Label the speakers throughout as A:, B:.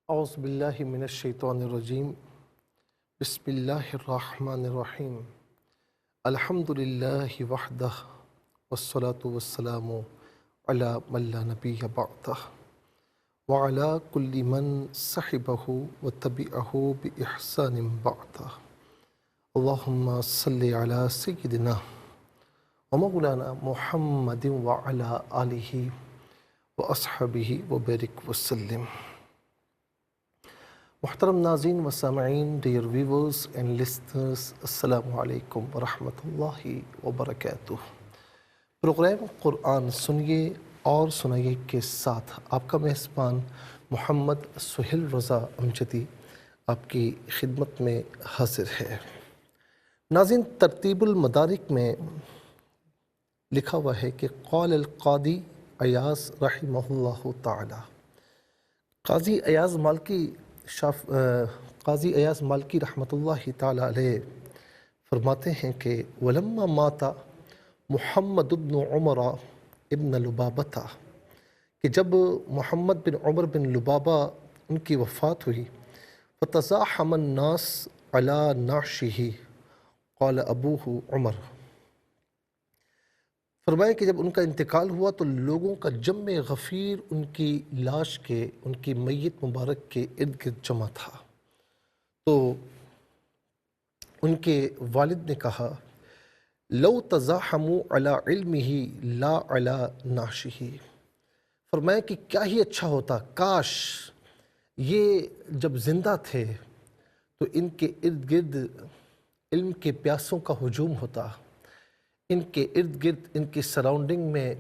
A: اعوذ باللہ من الشیطان الرجیم بسم اللہ الرحمن الرحیم الحمد للہ وحدہ والصلاة والسلام علی من لا نبی بعدہ وعلی کل من صحبہ وتبعہ بإحسان بعدہ اللہم صلی علی سیدنا ومولانا محمد وعلی آلہ واصحابہ وبارک وسلم۔ محترم ناظرین و سامعین، ڈیئر ویورز اینڈ لسنرز، السلام علیکم ورحمۃ اللہ وبرکاتہ۔ پروگرام قرآن سنیے اور سنائیے کے ساتھ آپ کا میزبان محمد سہیل رضا امجدی آپ کی خدمت میں حاضر ہے۔ ناظرین، ترتیب المدارک میں لکھا ہوا ہے کہ قال القاضی ایاز رحمہ اللہ تعالی، قاضی ایاز مالکی رحمۃ اللہ تعالی علیہ فرماتے ہیں کہ ولما مات محمد بن عمر ابن لبابہ، کہ جب محمد بن عمر بن لبابہ ان کی وفات ہوئی، فتزاحم الناس علی نعشہ قال ابوہ عمر، فرمایا کہ جب ان کا انتقال ہوا تو لوگوں کا جمع غفیر ان کی لاش کے، ان کی میت مبارک کے ارد گرد جمع تھا۔ تو ان کے والد نے کہا لو تزاحموا علی علمہ لا علی نعشہ، فرمایا کہ کیا ہی اچھا ہوتا، کاش یہ جب زندہ تھے تو ان کے ارد گرد علم کے پیاسوں کا ہجوم ہوتا، ان کے ارد گرد ان کی سراؤنڈنگ میں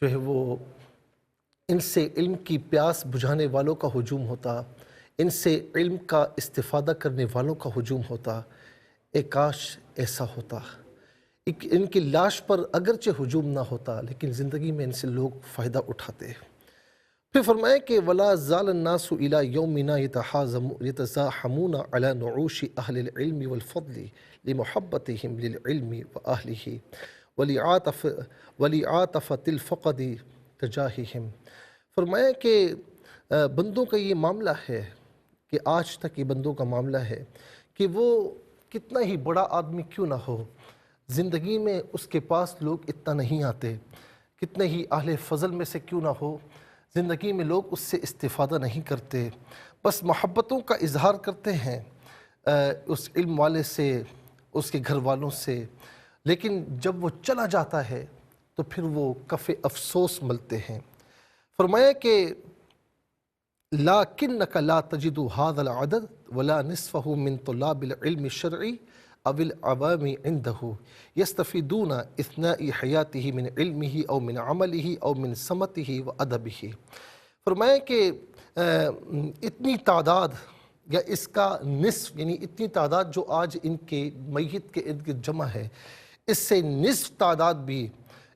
A: جو ہے وہ ان سے علم کی پیاس بجھانے والوں کا ہجوم ہوتا، ان سے علم کا استفادہ کرنے والوں کا ہجوم ہوتا۔ اے کاش ایسا ہوتا، ان کی لاش پر اگرچہ ہجوم نہ ہوتا لیکن زندگی میں ان سے لوگ فائدہ اٹھاتے۔ پھر فرمایا کہ وَلَا زَالَ النَّاسُ إِلَىٰ يَوْمِنَا يَتَزَاحَمُونَ عَلَىٰ نُعُوشِ أَهْلِ الْعِلْمِ وَالْفَضْلِ لِمُحَبَّتِهِمْ لِلْعِلْمِ وَأَهْلِهِ وَلِعَاطَفَةِ الْفَقْدِ تِجَاهِهِمْ۔ فرمایا کہ بندوں کا یہ معاملہ ہے کہ آج تک یہ بندوں کا معاملہ ہے کہ وہ کتنا ہی بڑا آدمی کیوں نہ ہو، زندگی میں اس کے پاس لوگ اتنا نہیں آتے، کتنے ہی اہل فضل میں سے کیوں نہ ہو، زندگی میں لوگ اس سے استفادہ نہیں کرتے، بس محبتوں کا اظہار کرتے ہیں اس علم والے سے، اس کے گھر والوں سے، لیکن جب وہ چلا جاتا ہے تو پھر وہ کف افسوس ملتے ہیں۔ فرمایا کہ لَكِنَّكَ لَا تَجِدُ هَذَا الْعَدَدَ وَلَا نِصْفَهُ مِن طُلَّابِ الْعِلْمِ الشَّرْعِيِّ أَوِ الْعَوَامِ عِنْدَهُ يَسْتَفِيدُونَ إِثْنَاءِ حَيَاتِهِ مِنْ عِلْمِهِ أَوْ مِنْ عَمَلِهِ أَوْ مِنْ سَمَتِهِ وَأَدَبِهِ۔ فرمایا کہ اتنی تعداد یا اس کا نصف، یعنی اتنی تعداد جو آج ان کے میت کے ارد گرد جمع ہے، اس سے نصف تعداد بھی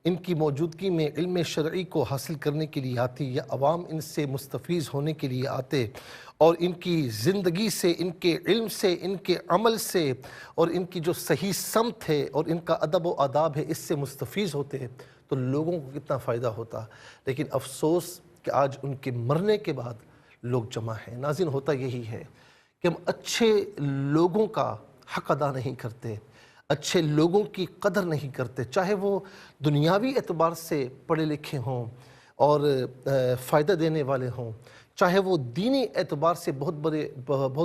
A: ان کی موجودگی میں علم شرعی کو حاصل کرنے کے لیے آتی، یا عوام ان سے مستفیض ہونے کے لیے آتے، اور ان کی زندگی سے، ان کے علم سے، ان کے عمل سے، اور ان کی جو صحیح سمت ہے اور ان کا ادب و آداب ہے، اس سے مستفیض ہوتے تو لوگوں کو کتنا فائدہ ہوتا۔ لیکن افسوس کہ آج ان کے مرنے کے بعد لوگ جمع ہیں۔ ناظرین، ہوتا یہی ہے کہ ہم اچھے لوگوں کا حق ادا نہیں کرتے، اچھے لوگوں کی قدر نہیں کرتے، چاہے وہ دنیاوی اعتبار سے پڑھے لکھے ہوں اور فائدہ دینے والے ہوں، چاہے وہ دینی اعتبار سے بہت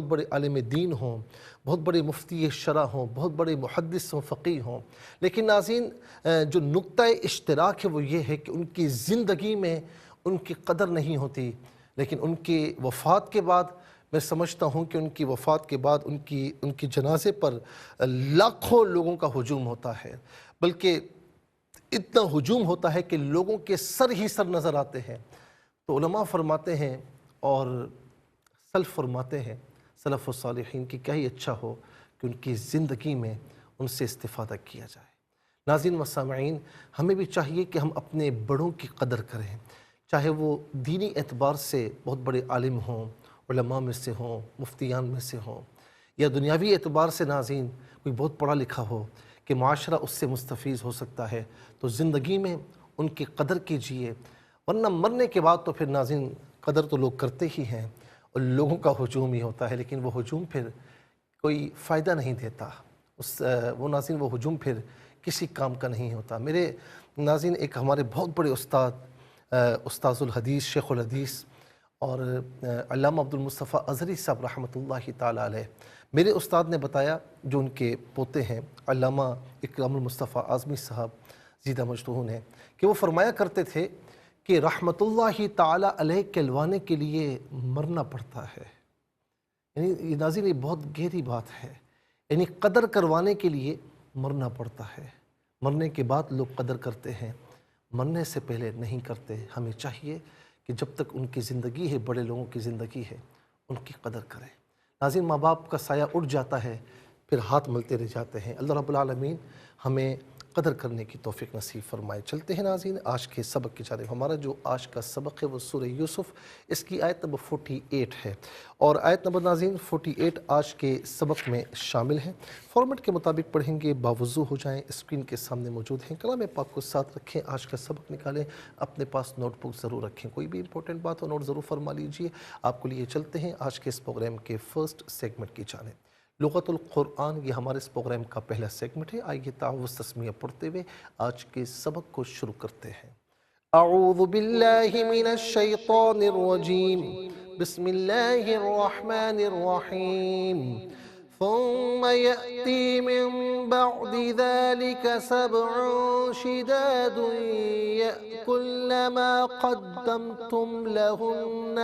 A: بڑے عالم دین ہوں، بہت بڑے مفتی شرع ہوں، بہت بڑے محدث و فقیہ ہوں، لیکن ناظرین جو نقطہ اشتراک ہے وہ یہ ہے کہ ان کی زندگی میں ان کی قدر نہیں ہوتی، لیکن ان کی وفات کے بعد میں سمجھتا ہوں کہ ان کی وفات کے بعد ان کی جنازے پر لاکھوں لوگوں کا ہجوم ہوتا ہے، بلکہ اتنا ہجوم ہوتا ہے کہ لوگوں کے سر ہی سر نظر آتے ہیں۔ تو علماء فرماتے ہیں اور سلف فرماتے ہیں، سلف و صالحین، کی کیا ہی اچھا ہو کہ ان کی زندگی میں ان سے استفادہ کیا جائے۔ ناظرین و سامعین، ہمیں بھی چاہیے کہ ہم اپنے بڑوں کی قدر کریں، چاہے وہ دینی اعتبار سے بہت بڑے عالم ہوں، علماء میں سے ہوں، مفتیان میں سے ہوں، یا دنیاوی اعتبار سے ناظرین کوئی بہت پڑھا لکھا ہو کہ معاشرہ اس سے مستفیض ہو سکتا ہے، تو زندگی میں ان کی قدر کیجئے، ورنہ مرنے کے بعد تو پھر ناظرین قدر تو لوگ کرتے ہی ہیں، اور لوگوں کا ہجوم ہی ہوتا ہے، لیکن وہ ہجوم پھر کوئی فائدہ نہیں دیتا، وہ ناظرین وہ ہجوم پھر کسی کام کا نہیں ہوتا۔ میرے ناظرین ایک ہمارے بہت بڑے استاد، استاذ الحدیث، شیخ الحدیث اور علامہ عبدالمصطفیٰ اظہری صاحب رحمۃ اللہ تعالیٰ علیہ، میرے استاد نے بتایا، جو ان کے پوتے ہیں علامہ اکرام المصطفیٰ اعظمی صاحب زیدہ مجدہون ہیں، کہ وہ فرمایا کرتے تھے کہ رحمۃ اللہ تعالیٰ علیہ کہلوانے کے لیے مرنا پڑتا ہے۔ یعنی یہ ناظرین یہ بہت گہری بات ہے، یعنی قدر کروانے کے لیے مرنا پڑتا ہے۔ مرنے کے بعد لوگ قدر کرتے ہیں، مرنے سے پہلے نہیں کرتے۔ ہمیں چاہیے کہ جب تک ان کی زندگی ہے، بڑے لوگوں کی زندگی ہے، ان کی قدر کریں۔ ناظرین ماں باپ کا سایہ اٹھ جاتا ہے، پھر ہاتھ ملتے رہ جاتے ہیں۔ اللہ رب العالمین ہمیں قدر کرنے کی توفیق نصیب فرمائے۔ چلتے ہیں ناظرین آج کے سبق کی جانب۔ ہمارا جو آج کا سبق ہے وہ سورہ یوسف، اس کی آیت نمبر 48 ہے، اور آیت نمبر ناظرین 48 آج کے سبق میں شامل ہے۔ فارمیٹ کے مطابق پڑھیں گے، باوضو ہو جائیں، اسکرین کے سامنے موجود ہیں، کلام پاک کو ساتھ رکھیں، آج کا سبق نکالیں، اپنے پاس نوٹ بک ضرور رکھیں، کوئی بھی امپورٹنٹ بات ہو نوٹ ضرور فرما لیجئے۔ آپ کو لیے چلتے ہیں آج کے اس پروگرام کے فرسٹ سیگمنٹ کی جانب۔ لغت القرآن یہ ہمارے اس پروگرام کا پہلا سیگمنٹ ہے۔ آئیے تعوذ تسمیہ پڑھتے ہوئے آج کے سبق کو شروع کرتے ہیں۔ اعوذ باللہ من الشیطان الرجیم، بسم اللہ الرحمن الرحیم۔ ثم يأتي من بعد ذلك 7 شداد يأكلن ما قدمتم لهن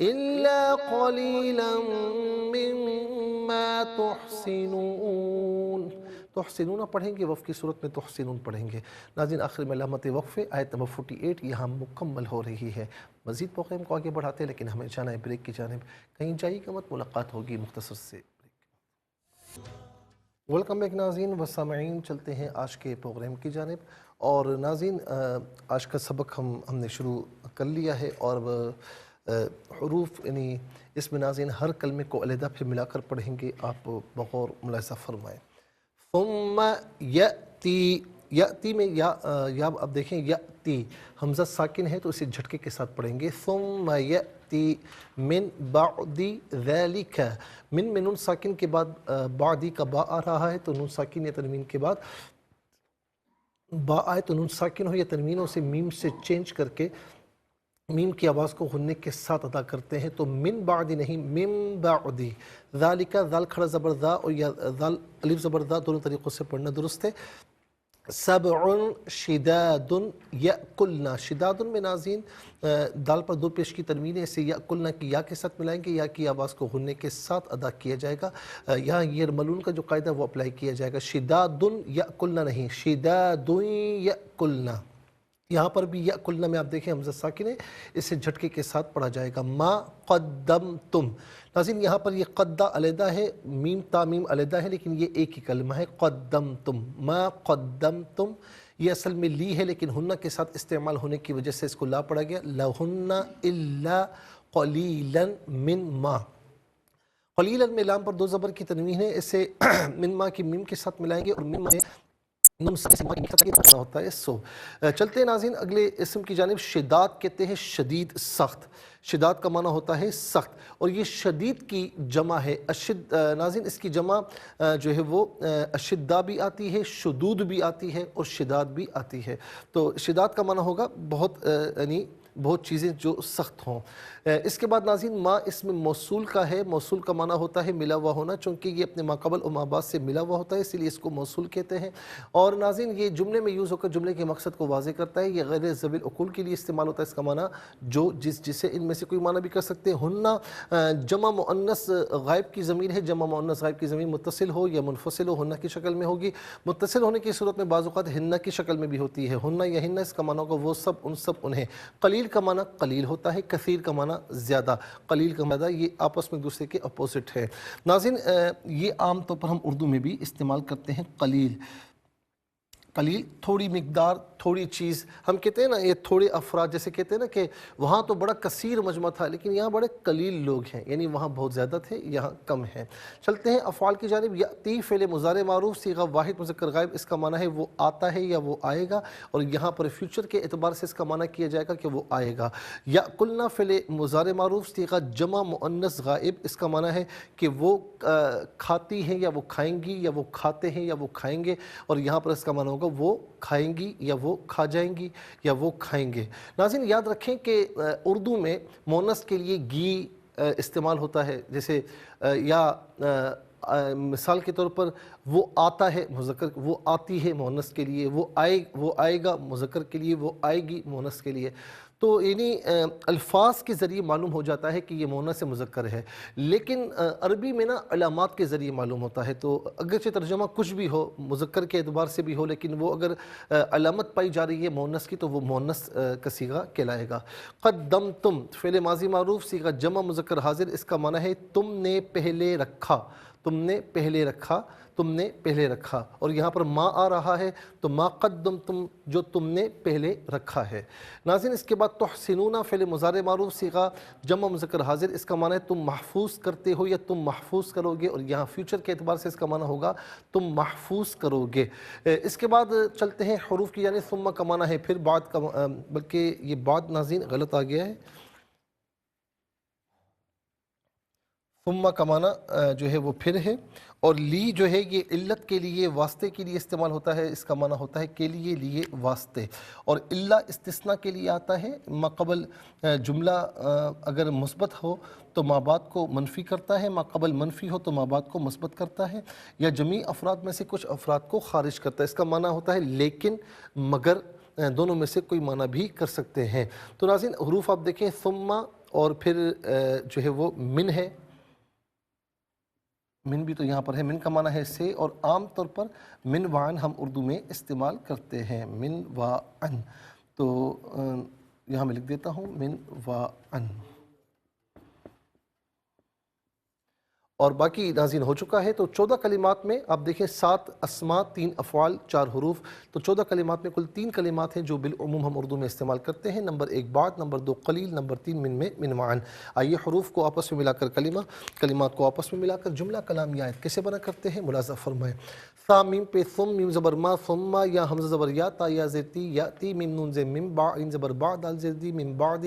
A: إلا قليلا مما تحسنون۔ تحسنون پڑھیں گے، وقف کی صورت میں تحسنون پڑھیں گے۔ ناظرین آخر میں علامت وقف آیت نمبر 48 یہاں مکمل ہو رہی ہے۔ مزید پروگرام کو آگے بڑھاتے ہیں، لیکن ہمیں جانا ہے بریک کی جانب، کہیں جائیے گا مت، ملاقات ہوگی مختصر سے بریک۔ ویلکم بیک ناظرین و سامعین، چلتے ہیں آج کے پروگرام کی جانب۔ اور ناظرین آج کا سبق ہم نے شروع کر لیا ہے، اور حروف یعنی اس میں ناظرین ہر کلمے کو علیحدہ پھر ملا کر پڑھیں گے، آپ بغور ملاحظہ فرمائیں۔ ثم یأتی، یأتی میں یا اب دیکھیں یأتی حمزہ ساکن ہے تو اسے جھٹکے کے ساتھ پڑھیں گے۔ ثم یأتی من بعد ذلک، من میں نون ساکن کے بعد بعدی کا با آ رہا ہے، تو نون ساکن یا تنوین کے بعد با آئے تو نون ساکن ہو یا تنوینوں سے میم سے چینج کر کے میم کی آواز کو غنّے کے ساتھ ادا کرتے ہیں، تو من بعد نہیں، من بعدی۔ ذالک، ذال کھڑا زبر ذا اور یا ذال الف زبر ذا، دونوں طریقوں سے پڑھنا درست ہے۔ 7 شداد یأکلن، شداد میں ناظرین دال پر 2 پیش کی تنوین ہے، اسے یأکلن کی یا کے ساتھ ملائیں گے، یا کی آواز کو غنّے کے ساتھ ادا کیا جائے گا۔ یہاں یرملون کا جو قاعدہ وہ اپلائی کیا جائے گا، شداد یأکلن نہیں، شداد یأکلن۔ یہاں پر بھی یأکلن میں آپ دیکھیں حمزہ ساکن ہے، اسے جھٹکے کے ساتھ پڑھا جائے گا۔ ما قدمتم، ناظرین یہاں پر یہ قدہ علیحدہ ہے، میم تا میم علیحدہ ہے، لیکن یہ ایک ہی کلمہ ہے، قدمتم، ما قدمتم۔ یہ اصل میں لی ہے، لیکن ہنہ کے ساتھ استعمال ہونے کی وجہ سے اس کو لا پڑھا گیا، لہن الا قلیلا من ما۔ قلیلا میں لام پر 2 زبر کی تنوین ہے، اسے من ما کی میم کے ساتھ ملائیں گے، اور میم میں ہوتا ہے سو۔ چلتے ہیں ناظرین اگلے اسم کی جانب۔ شداد کہتے ہیں شدید، سخت۔ شداد کا معنی ہوتا ہے سخت، اور یہ شدید کی جمع ہے ناظرین اس کی جمع جو ہے وہ اشدہ بھی آتی ہے، شدود بھی آتی ہے، اور شداد بھی آتی ہے۔ تو شداد کا معنی ہوگا بہت، یعنی بہت چیزیں جو سخت ہوں۔ اس کے بعد ناظرین ما اس میں موصول کا ہے، موصول کا معنی ہوتا ہے ملا ہوا ہونا، چونکہ یہ اپنے ما قبل و ما بعد سے ملا ہوا ہوتا ہے، اسی لیے اس کو موصول کہتے ہیں۔ اور ناظرین یہ جملے میں یوز ہو کر جملے کے مقصد کو واضح کرتا ہے، یہ غیر ذوی العقول کے لیے استعمال ہوتا ہے۔ اس کا معنی جو جسے ان میں سے کوئی معنی بھی کر سکتے ہیں۔ ہنہ جمع مؤنث غائب کی ضمیر ہے، جمع مؤنث غائب کی ضمیر متصل ہو یا منفصل ہو ہنہ کی شکل میں ہوگی۔ متصل ہونے کی صورت میں بعض اوقات ہنہ کی شکل میں بھی ہوتی ہے، ہنہ یا ہنہ، اس کا معنی ہوگا وہ سب، ان سب، انہیں۔ قلیل کا معنی قلیل ہوتا ہے، کثیر کا معنی زیادہ، قلیل کا معنی یہ آپس میں ایک دوسرے کے اپوزٹ ہے۔ ناظرین یہ عام طور پر ہم اردو میں بھی استعمال کرتے ہیں، قلیل۔ قلیل تھوڑی مقدار تھوڑی چیز. ہم کہتے ہیں نا یہ تھوڑے افراد، جیسے کہتے ہیں نا کہ وہاں تو بڑا کثیر مجمع تھا لیکن یہاں بڑے قلیل لوگ ہیں، یعنی وہاں بہت زیادہ تھے یہاں کم ہیں. چلتے ہیں افعال کی جانب. یاتی فعل مضارع معروف صیغہ واحد مذکر غائب، اس کا معنی ہے وہ آتا ہے یا وہ آئے گا، اور یہاں پر فیوچر کے اعتبار سے اس کا معنی کیا جائے گا کہ وہ آئے گا. یاکلنا فعل مضارع معروف صیغہ جمع مؤنث غائب، اس کا معنی ہے کہ وہ کھاتی ہیں یا وہ کھائیں گی یا وہ کھاتے ہیں یا وہ کھائیں گے، اور یہاں پر اس کا معنی ہوگا وہ کھائیں گی یا وہ کھا جائیں گی یا وہ کھائیں گے. ناظرین یاد رکھیں کہ اردو میں مؤنث کے لیے گی استعمال ہوتا ہے، جیسے یا مثال کے طور پر وہ آتا ہے مذکر، وہ آتی ہے مؤنث کے لیے، وہ آئے گا مذکر کے لیے، وہ آئے گی مؤنث کے لیے. تو یعنی الفاظ کے ذریعے معلوم ہو جاتا ہے کہ یہ مؤنث مذکر ہے، لیکن عربی میں نا علامات کے ذریعے معلوم ہوتا ہے. تو اگرچہ ترجمہ کچھ بھی ہو، مذکر کے اعتبار سے بھی ہو، لیکن وہ اگر علامت پائی جا رہی ہے مؤنث کی تو وہ مؤنث کا صیغہ کہلائے گا. قدمتم فعل ماضی معروف صیغہ جمع مذکر حاضر، اس کا معنی ہے تم نے پہلے رکھا، تم نے پہلے رکھا، تم نے پہلے رکھا. اور یہاں پر ما آ رہا ہے تو ما قدمتم، جو تم نے پہلے رکھا ہے. ناظرین اس کے بعد تحسنون فعل مضارع معروف صیغہ جمع مذکر حاضر، اس کا معنی ہے تم محفوظ کرتے ہو یا تم محفوظ کرو گے، اور یہاں فیوچر کے اعتبار سے اس کا معنی ہوگا تم محفوظ کرو گے. اس کے بعد چلتے ہیں حروف کی، یعنی ثم کا معنی ہے پھر بعد کا، بلکہ یہ بعد ناظرین غلط آ گیا ہے. ثم کا معنی جو ہے وہ پھر ہے، اور لی جو ہے یہ علت کے لیے واسطے کے لیے استعمال ہوتا ہے، اس کا معنی ہوتا ہے کے لیے واسطے. اور الا استثناء کے لیے آتا ہے، ما قبل جملہ اگر مثبت ہو تو ما بعد کو منفی کرتا ہے، ما قبل منفی ہو تو ما بعد کو مثبت کرتا ہے، یا جمیع افراد میں سے کچھ افراد کو خارج کرتا ہے. اس کا معنی ہوتا ہے لیکن، مگر، دونوں میں سے کوئی معنی بھی کر سکتے ہیں. تو ناظرین حروف آپ دیکھیں ثم، اور پھر جو ہے وہ من ہے، من بھی تو یہاں پر ہے، من کا معنی ہے سے، اور عام طور پر من وعن ہم اردو میں استعمال کرتے ہیں، من وعن. تو یہاں میں لکھ دیتا ہوں من وعن. اور باقی ناظرین ہو چکا ہے. تو 14 کلمات میں آپ دیکھیں 7 اسماء، 3 افعال، 4 حروف. تو 14 کلمات میں کل 3 کلمات ہیں جو بالعموم ہم اردو میں استعمال کرتے ہیں. نمبر 1 بعد، نمبر 2 قلیل، نمبر 3 من میں من معن. آئیے حروف کو آپس میں ملا کر کلمات کو آپس میں ملا کر جملہ کلام یا آیت کیسے بنا کرتے ہیں ملاحظہ فرمائیں. ثا میم پہ ثم، میم زبر ما ثم، یا حمزہ زبر یا، تا یا زیر تی یاتی، میم نون زیر مم، با عین زبر با، دال زیر دی من بعد،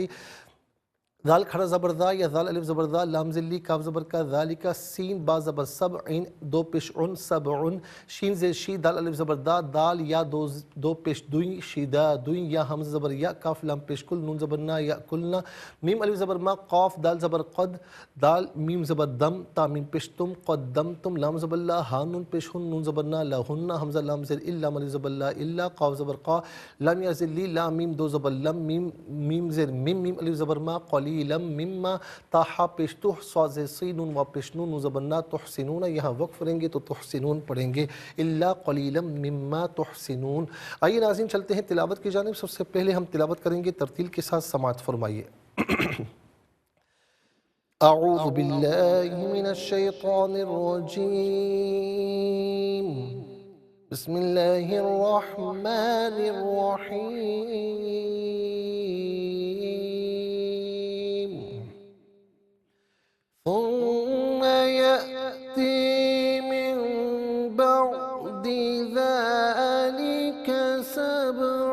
A: ذال کھڑا زبر ذا یا ذال الف زبر ذا، لام ذلی کاف زبر کا، ذالکا سین با زبر سب، عین دو پیش عن سبعن، شین زیر شی، دال الف زبر دا، دال یا دو پیش دوئی، شیدا دوئی، یا حمزہ زبر یا، کاف لام پیش کل، نون زبر نا یا کلنا، میم الف زبر ما، قاف دال زبر قد، دال میم زبر دم، تا میم پیش تم، قدمتم، لام زبر لا، ہا نون پیش ہن، نون زبر نا لہن، حمزہ لام زیر الا، الف زبر لا الا، قاف زبر قا، لام یا زیر لی، لام میم دو زبر لم، میم زیر میم، میم الف زبر ما، قلیلا مما، تاہا پیش تح، صاد زیر سی، نون و پیش نون، نون زبر نا، تحسنون. یہاں وقف کریں گے تو تحسنون پڑھیں گے، الا قلیلا مما تحسنون. آئیے ناظرین چلتے ہیں تلاوت کی جانب. سب سے پہلے ہم تلاوت کریں گے ترتیل کے ساتھ، سماعت فرمائیے. اعوذ باللہ من الشیطان الرجیم، بسم اللہ الرحمن الرحیم. ثم يأتي من بعد ذلك سبع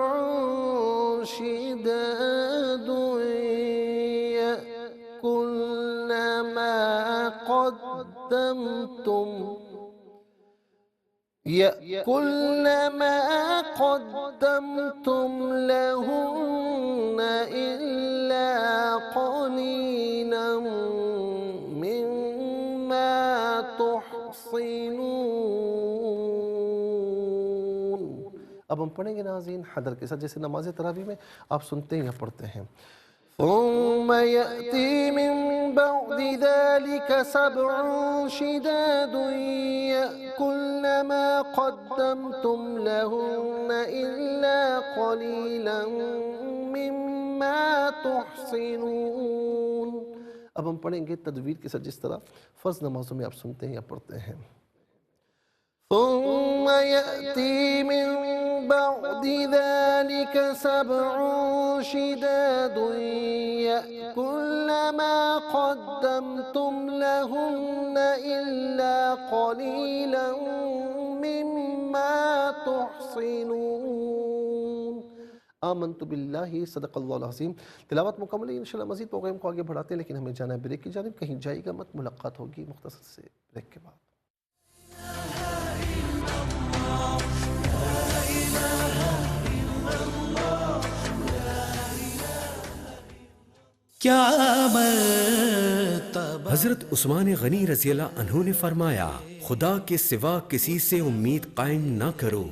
A: شداد يأكلن ما قدمتم لهن إلا قليلا مما تحصنون. اب ہم پڑھیں گے ناظرین حدر کے ساتھ، جیسے نماز تراویح میں آپ سنتے ہیں یا پڑھتے ہیں. ثم يأتي من بعد ذلك سبع شداد يأكلن ما قدمتم لهن إلا قليلا مما تحصنون. اب ہم پڑھیں گے تدویر کے ساتھ، جس طرح فرض نمازوں میں آپ سنتے ہیں یا پڑھتے ہیں. ثم يأتي من بعد ذلك سبع شداد يأكلن ما قدمتم لهن إلا قليلا مما تحصنون۔ آمنت باللہ، صدق اللہ العظیم۔ تلاوت مکمل ہے، انشاءاللہ مزید پروگرام کو آگے بڑھاتے ہیں، لیکن ہمیں جانا ہے بریک کی جانب، کہیں جائے گا مت، ملاقات ہوگی مختصر سے بریک کے بعد۔
B: کیا مرتبہ حضرت عثمان غنی رضی اللہ عنہ نے فرمایا، خدا کے سوا کسی سے امید قائم نہ کرو۔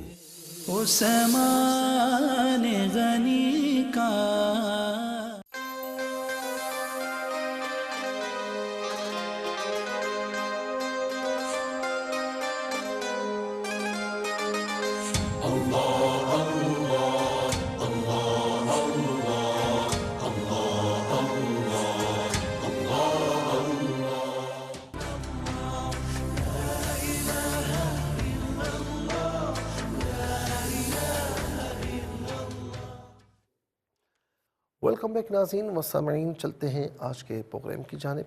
B: عثمان غنی کا
A: ویلکم بیک ناظرین و سامعین، چلتے ہیں آج کے پروگرام کی جانب،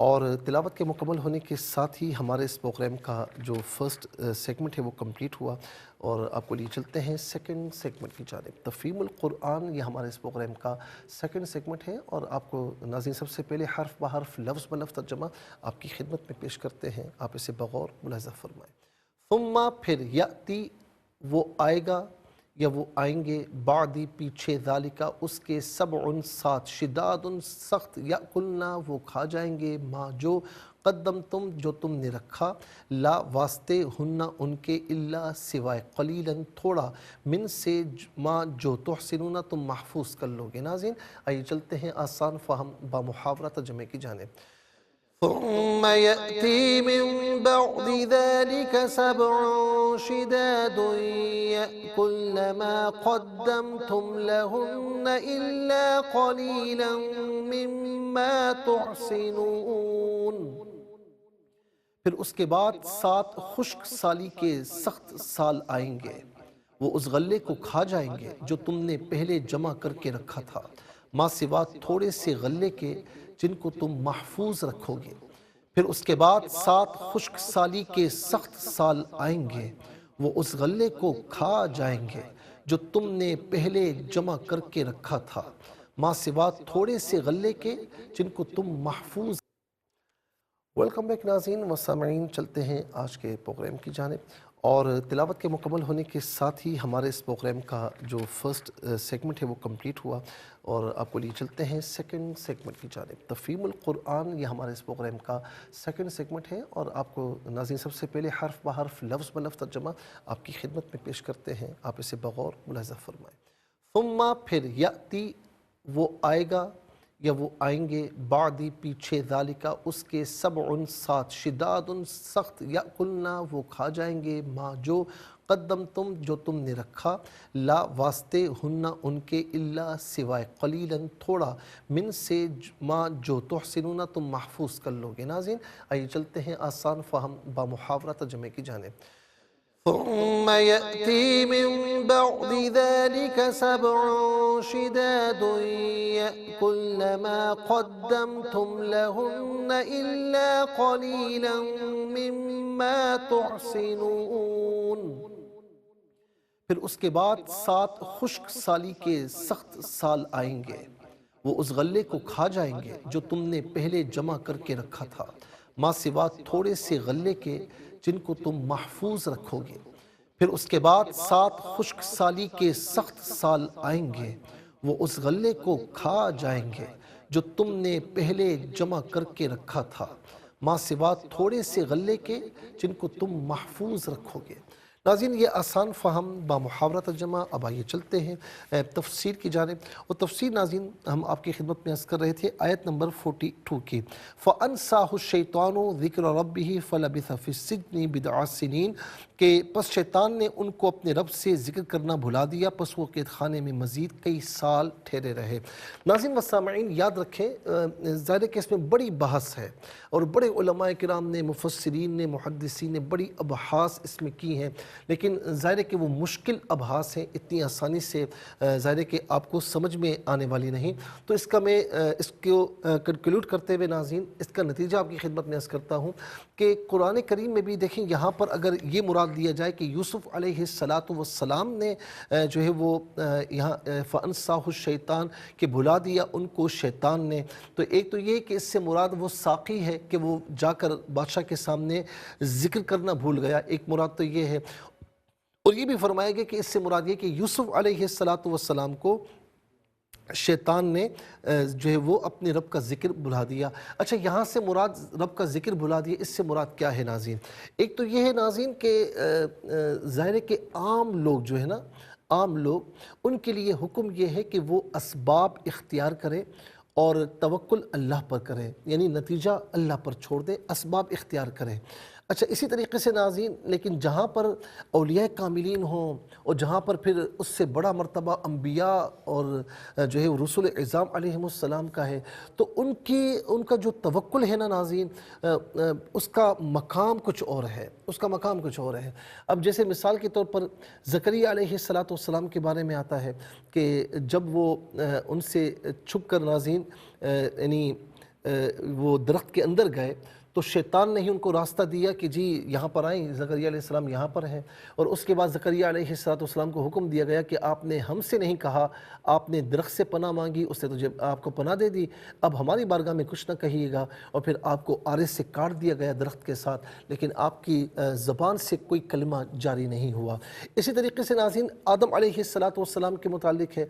A: اور تلاوت کے مکمل ہونے کے ساتھ ہی ہمارے اس پروگرام کا جو فرسٹ سیگمنٹ ہے وہ کمپلیٹ ہوا، اور آپ کو لیے چلتے ہیں سیکنڈ سیگمنٹ کی جانب۔ تفہیم القرآن یہ ہمارے اس پروگرام کا سیکنڈ سیگمنٹ ہے، اور آپ کو ناظرین سب سے پہلے حرف بحرف لفظ بلفظ ترجمہ آپ کی خدمت میں پیش کرتے ہیں، آپ اسے بغور ملاحظہ فرمائیں۔ ثم پھر، یاتی وہ آئے گا یا وہ آئیں گے، بعدی پیچھے، ذالکہ اس کے، سبع سات، شداد سخت، یاکلنا وہ کھا جائیں گے، ما جو، قدمتم جو تم نے رکھا، لا واسطے، ہننا ان کے، الا سوائے، قلیلا تھوڑا، من سے ما جو، تحسنون تم محفوظ کر لوگے۔ ناظرین آئیے چلتے ہیں آسان فہم با محاورہ ترجمے کی جانب۔ ثم يأتي من بعد ذلك سبع شداد يأكلن ما قدمتم لهن إلا قليلا مما تحصنون۔ پھر اس کے بعد 7 خشک سالی کے سخت سال آئیں گے، وہ اس غلے کو کھا جائیں گے جو تم نے پہلے جمع کر کے رکھا تھا، ما سوا تھوڑے سے غلے کے جن کو تم محفوظ رکھو گے۔ پھر اس کے بعد 7 خشک سالی کے سخت سال آئیں گے، وہ اس غلے کو کھا جائیں گے جو تم نے پہلے جمع کر کے رکھا تھا، ما سوا تھوڑے سے غلے کے جن کو تم محفوظ۔ ویلکم بیک ناظرین و سامعین، چلتے ہیں آج کے پروگرام کی جانب، اور تلاوت کے مکمل ہونے کے ساتھ ہی ہمارے اس پروگرام کا جو فرسٹ سیگمنٹ ہے وہ کمپلیٹ ہوا، اور آپ کو لیے چلتے ہیں سیکنڈ سیگمنٹ کی جانب۔ تفہیم القرآن یہ ہمارے اس پروگرام کا سیکنڈ سیگمنٹ ہے، اور آپ کو ناظرین سب سے پہلے حرف بحرف لفظ بلفظ ترجمہ آپ کی خدمت میں پیش کرتے ہیں، آپ اسے بغور ملاحظہ فرمائیں۔ ثم پھر، یاتی وہ آئے گا یا وہ آئیں گے، بعدی پیچھے، ذالکہ اس کے، سبع سات، شداد سخت، یاکلنا وہ کھا جائیں گے، ما جو، قدمتم جو تم نے رکھا، لا واسطے، ہننا ان کے، الا سوائے، قلیلا تھوڑا، من سے ما جو، تحسنون تم محفوظ کر لوگے۔ ناظرین آئیے چلتے ہیں آسان فہم با محاورہ ترجمے کی جانب۔ ثم يأتي من بعد ذلك سبع شداد يأكلن ما قدمتم لهن إلا قليلا مما تحصنون۔ پھر اس کے بعد 7 خشک سالی کے سخت سال آئیں گے، وہ اس غلے کو کھا جائیں گے جو تم نے پہلے جمع کر کے رکھا تھا، ما سوا تھوڑے سے غلے کے جن کو تم محفوظ رکھو گے۔ پھر اس کے بعد 7 خشک سالی کے سخت سال آئیں گے، وہ اس غلے کو کھا جائیں گے جو تم نے پہلے جمع کر کے رکھا تھا، ما سوا تھوڑے سے غلے کے جن کو تم محفوظ رکھو گے۔ ناظرین یہ آسان فہم با محاورہ ترجمہ، اب آئیے چلتے ہیں تفسیر کی جانب، اور تفسیر ناظرین ہم آپ کی خدمت میں عرض کر رہے تھے آیت نمبر 42 کی، فَأَنْسَاهُ الشَّيْطَانُ ذِكْرَ رَبِّهِ فَلَبِثَ فِي السِّجْنِ بِضْعَ سِنِينَ، کہ پس شیطان نے ان کو اپنے رب سے ذکر کرنا بھلا دیا، پس وہ قید خانے میں مزید کئی سال ٹھہرے رہے۔ ناظرین و سامعین یاد رکھیں، ظاہر ہے کہ اس میں بڑی بحث ہے، اور بڑے علماء کرام نے، مفسرین نے، محدثین نے بڑی ابحاث اس میں کی ہیں، لیکن ظاہر ہے کہ وہ مشکل ابحاث ہیں، اتنی آسانی سے ظاہر ہے کہ آپ کو سمجھ میں آنے والی نہیں. تو اس کا میں اس کو کنکلوڈ کرتے ہوئے ناظرین اس کا نتیجہ آپ کی خدمت میں عرض کرتا ہوں کہ قرآن کریم میں بھی دیکھیں یہاں پر اگر یہ مراد لیا جائے کہ یوسف علیہ السلام نے جو ہے وہ یہاں فَأَنْسَاهُ الشَّيْطَانُ کہ بھلا دیا ان کو شیطان نے، تو ایک تو یہ کہ اس سے مراد وہ ساقی ہے کہ وہ جا کر بادشاہ کے سامنے ذکر کرنا بھول گیا، ایک مراد تو یہ ہے. اور یہ بھی فرمایا گیا کہ اس سے مراد یہ کہ یوسف علیہ السلام کو شیطان نے جو ہے وہ اپنے رب کا ذکر بھلا دیا. اچھا یہاں سے مراد رب کا ذکر بھلا دیا، اس سے مراد کیا ہے ناظرین؟ ایک تو یہ ہے ناظرین کہ ظاہر ہے کہ عام لوگ جو ہے نا، عام لوگ ان کے لیے حکم یہ ہے کہ وہ اسباب اختیار کریں اور توکل اللہ پر کریں، یعنی نتیجہ اللہ پر چھوڑ دیں، اسباب اختیار کریں. اچھا اسی طریقے سے ناظرین لیکن جہاں پر اولیاء کاملین ہوں اور جہاں پر پھر اس سے بڑا مرتبہ انبیاء اور جو ہے رسول اعظام علیہم السلام کا ہے، تو ان کا جو توکل ہے نا ناظرین، اس کا مقام کچھ اور ہے، اس کا مقام کچھ اور ہے. اب جیسے مثال کے طور پر زکریا علیہ السلام کے بارے میں آتا ہے کہ جب وہ ان سے چھپ کر ناظرین یعنی وہ درخت کے اندر گئے تو شیطان نے ہی ان کو راستہ دیا کہ جی یہاں پر آئیں، زکریا علیہ السلام یہاں پر ہیں. اور اس کے بعد زکریا علیہ السلام کو حکم دیا گیا کہ آپ نے ہم سے نہیں کہا، آپ نے درخت سے پناہ مانگی، اس نے تو جب آپ کو پناہ دے دی، اب ہماری بارگاہ میں کچھ نہ کہیے گا. اور پھر آپ کو آرے سے کاٹ دیا گیا درخت کے ساتھ، لیکن آپ کی زبان سے کوئی کلمہ جاری نہیں ہوا. اسی طریقے سے ناظرین آدم علیہ السلام کے متعلق ہے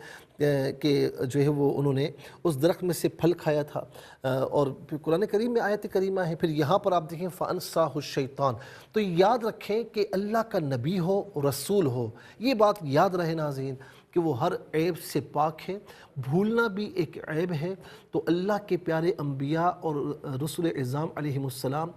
A: کہ جو ہے وہ انہوں نے اس درخت میں سے پھل کھایا تھا، اور پھر قرآن کریم میں آیت کریمہ ہے. پھر یہاں پر آپ دیکھیں فَأَنْسَاهُ الشَّيْطَانُ، تو یاد رکھیں کہ اللہ کا نبی ہو رسول ہو، یہ بات یاد رہے ناظرین کہ وہ ہر عیب سے پاک ہے، بھولنا بھی ایک عیب ہے. تو اللہ کے پیارے انبیاء اور رسول اعظام علیہم السلام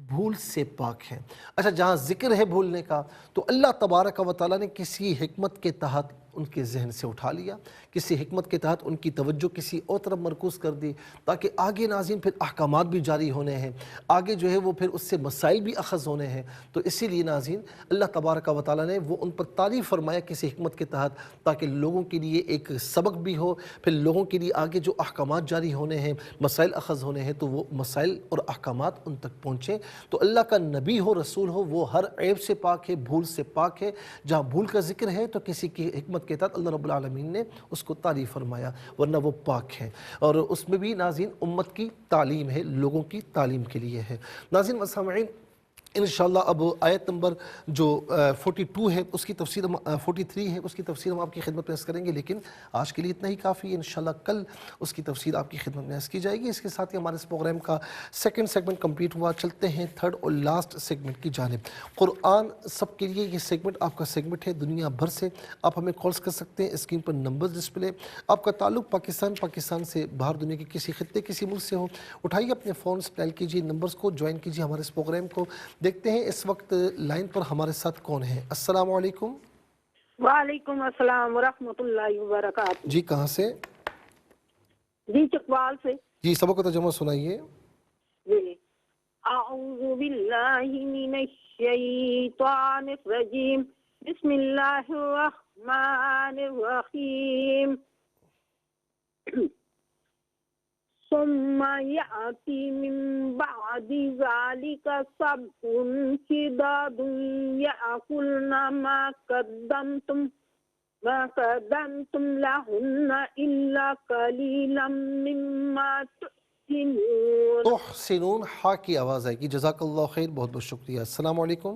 A: بھول سے پاک ہیں. اچھا جہاں ذکر ہے بھولنے کا تو اللہ تبارک و تعالیٰ نے کسی حکمت کے تحت ان کے ذہن سے اٹھا لیا، کسی حکمت کے تحت ان کی توجہ کسی اور طرف مرکوز کر دی تاکہ آگے ناظرین پھر احکامات بھی جاری ہونے ہیں، آگے جو ہے وہ پھر اس سے مسائل بھی اخذ ہونے ہیں. تو اسی لیے ناظرین اللہ تبارک و تعالیٰ نے وہ ان پر تعریف فرمایا کسی حکمت کے تحت تاکہ لوگوں کے لیے ایک سبق بھی ہو، پھر لوگوں کے لیے آگے جو احکامات جاری ہونے ہیں، مسائل اخذ ہونے ہیں، تو وہ مسائل اور احکامات ان تک پہنچیں. تو اللہ کا نبی ہو رسول ہو وہ ہر عیب سے پاک ہے، بھول سے پاک ہے. جہاں بھول کا ذکر ہے تو کسی کی حکمت کے تحت اللہ رب العالمین نے اس کو تعریف فرمایا، ورنہ وہ پاک ہے. اور اس میں بھی ناظرین امت کی تعلیم ہے، لوگوں کی تعلیم کے لیے ہے. ناظرین و سامعین انشاءاللہ اب آیت نمبر جو 42 ہے اس کی تفسیر 43 ہے اس کی تفسیر ہم آپ کی خدمت میں عرض کریں گے، لیکن آج کے لیے اتنا ہی کافی ہے. انشاءاللہ کل اس کی تفسیر آپ کی خدمت میں عرض کی جائے گی. اس کے ساتھ ہی ہمارے اس پروگرام کا سیکنڈ سیگمنٹ کمپلیٹ ہوا. چلتے ہیں تھرڈ اور لاسٹ سیگمنٹ کی جانب. قرآن سب کے لیے یہ سیگمنٹ آپ کا سیگمنٹ ہے. دنیا بھر سے آپ ہمیں کالز کر سکتے ہیں، اسکرین پر نمبر ڈسپلے. آپ کا تعلق پاکستان سے باہر دنیا کے کسی خطے کسی ملک سے ہو، اٹھائیے اپنے فونز، ڈائل کیجیے نمبرز کو، جوائن کیجیے ہمارے اس پروگرام کو. دیکھتے ہیں اس وقت لائن پر ہمارے ساتھ کون ہے. السلام علیکم.
C: وعلیکم السلام ورحمۃ اللہ وبرکاتہ.
A: جی کہاں سے؟
C: جی چکوال سے.
A: جی سبق کو ترجمہ سنائیے.
C: جی اعوذ باللہ من الشیطان الرجیم بسم اللہ الرحمن الرحیم. ثم يأتي من بعد ذلك سبع شداد يأكلن ما قدمتم لهن إلا قليلا مما تحسنون.
A: تحسنون ہا کی آواز آئے گی. جزاک اللہ خیر، بہت بہت شکریہ. السلام علیکم.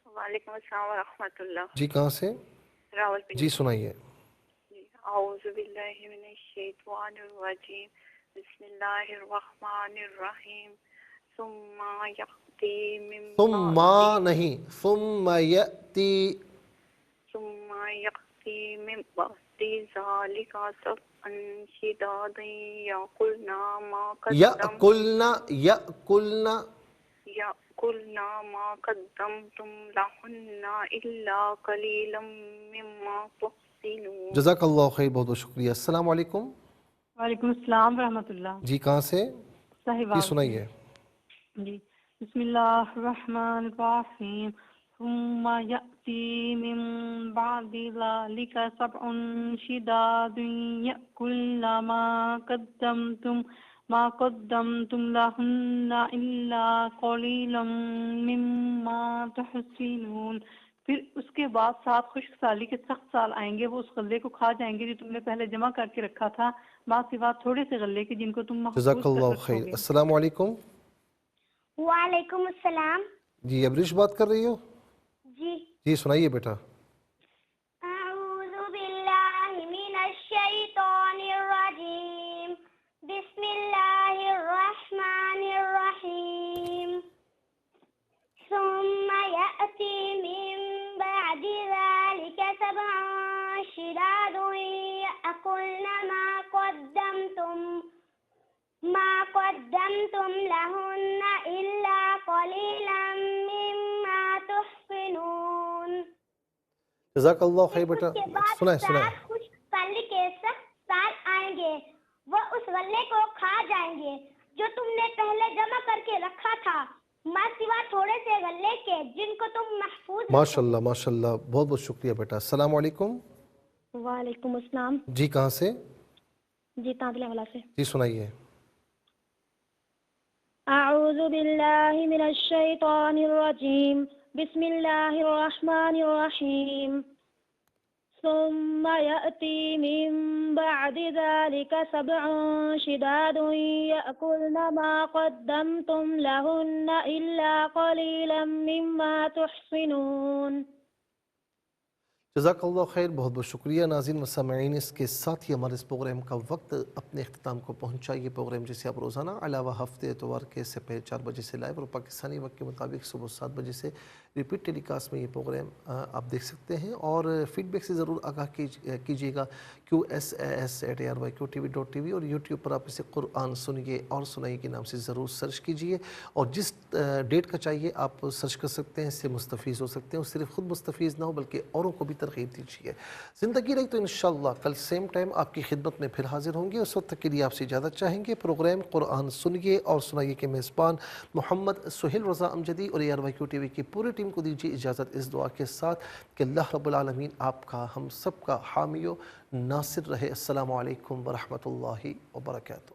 D: وعلیکم السلام ورحمۃ اللہ.
A: جی کہاں سے؟
D: راولپنڈی.
A: جی سنائیے.
D: اعوذ باللہ من الشیطان الرجیم بسم اللہ الرحمن الرحیم. ثم یأتی من
A: ثم نہیں، ثم یأتی
D: من بعد ذلك سبع شداد یأکلن ما قدمتم لهن إلا قلیلا مما تحسنون.
A: جزاک اللہ خیر، بہت بہت شکریہ. السلام علیکم.
E: وعلیکم السلام ورحمۃ اللہ.
A: جی کہاں سے؟
E: صحیح
A: جی سنائیے.
E: جی بسم اللہ الرحمن الرحیم. ثم يأتي من بعد ذلك سبع شداد يأكلن ما قدمتم لهن إلا قليلا مما تحسنون. پھر اس کے بعد 7 خشک سالی کے سخت سال آئیں گے، وہ اس غلے کو کھا جائیں گے جو تم نے پہلے جمع کر کے رکھا تھا، ماں سوا تھوڑے سے غلے کے جن کو تم محفوظ
A: جزاک
E: کر
A: اللہ
E: رکھو
A: خیر.
E: گے.
A: السلام علیکم.
F: وعلیکم السلام.
A: جی ابریش بات کر رہی ہو؟
F: جی
A: سنائیے بیٹا.
F: اعوذ باللہ من الشیطان الرجیم، بسم اللہ الرحمن الرحیم. ثم يأتي من بعد ذلك 7 شداد يأكلن ما قدمتم لهن إلا قليلا مما تحصنون.
A: جزاک اللہ خیر بیٹا.
F: اس کے بعد
A: سنائیں
F: 7 خشک سالی کے سخت سال آئیں گے، وہ اس غلے کو کھا جائیں گے جو تم نے پہلے جمع کر کے رکھا تھا، ماں سوا تھوڑے سے غلے کے جن کو تم محفوظ.
A: ماشاء اللہ ماشاء اللہ، بہت بہت شکریہ بیٹا. السلام علیکم.
F: وعلیکم السلام.
A: جی کہاں سے؟
F: جی تانتلے والا سے.
A: جی سنائیے.
F: اعوذ باللہ من الشیطان الرجیم، بسم اللہ الرحمن الرحیم. ثم يأتي من بعد ذلك 7 شداد يأكلن ما قدمتم لهن إلا قليلا مما تحصنون.
A: جزاک اللہ خیر، بہت بہت شکریہ. ناظرین و سامعین، اس کے ساتھ ہی ہمارے اس پروگرام کا وقت اپنے اختتام کو پہنچا. یہ پروگرام جسے آپ روزانہ علاوہ ہفتے اتوار کے سے پہلے 4 بجے سے لائیو اور پاکستانی وقت کے مطابق صبح 7 بجے سے ریپیٹ ٹیلی کاسٹ میں یہ پروگرام آپ دیکھ سکتے ہیں. اور فیڈ بیک سے ضرور آگاہ کیجیے گا. QSAS@irqtv.tv اور یوٹیوب پر آپ اسے قرآن سنیے اور سنائیے کے نام سے ضرور سرچ کیجیے. اور جس ڈیٹ کا چاہیے آپ سرچ کر سکتے ہیں، اس سے مستفیض ہو سکتے ہیں. اور صرف خود مستفیض نہ ہو بلکہ اوروں کو بھی ترغیب دیجیے. زندگی رہی تو انشاءاللہ کل سیم ٹائم آپ کی خدمت میں پھر حاضر ہوں گے. اس وقت تک کے لیے آپ سے اجازت چاہیں گے. پروگرام قرآن سنیے اور سنائیے کے میزبان محمد سہیل رضا امجدی اور ARYQ کی پوری ٹیم کو دیجیے اجازت اس دعا کے ساتھ کہ اللہ رب العالمین آپ کا ہم سب کا حامی و ناصر رہے. السلام علیکم ورحمۃ اللہ وبرکاتہ.